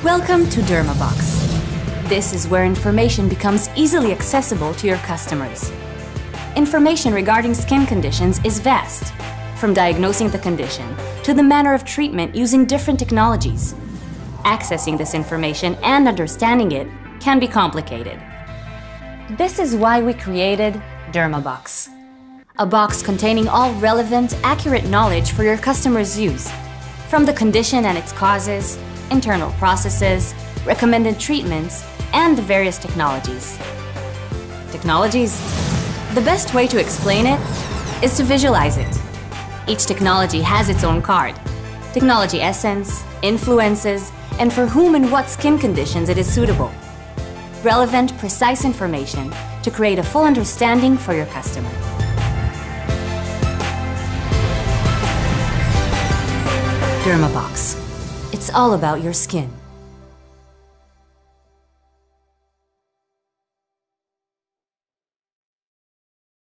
Welcome to DERMA BOX. This is where information becomes easily accessible to your customers. Information regarding skin conditions is vast, from diagnosing the condition to the manner of treatment using different technologies. Accessing this information and understanding it can be complicated. This is why we created DERMA BOX, a box containing all relevant, accurate knowledge for your customers' use, from the condition and its causes, internal processes, recommended treatments, and the various technologies. Technologies? The best way to explain it is to visualize it. Each technology has its own card, technology essence, influences, and for whom and what skin conditions it is suitable. Relevant, precise information to create a full understanding for your customer. DERMA BOX. It's all about your skin.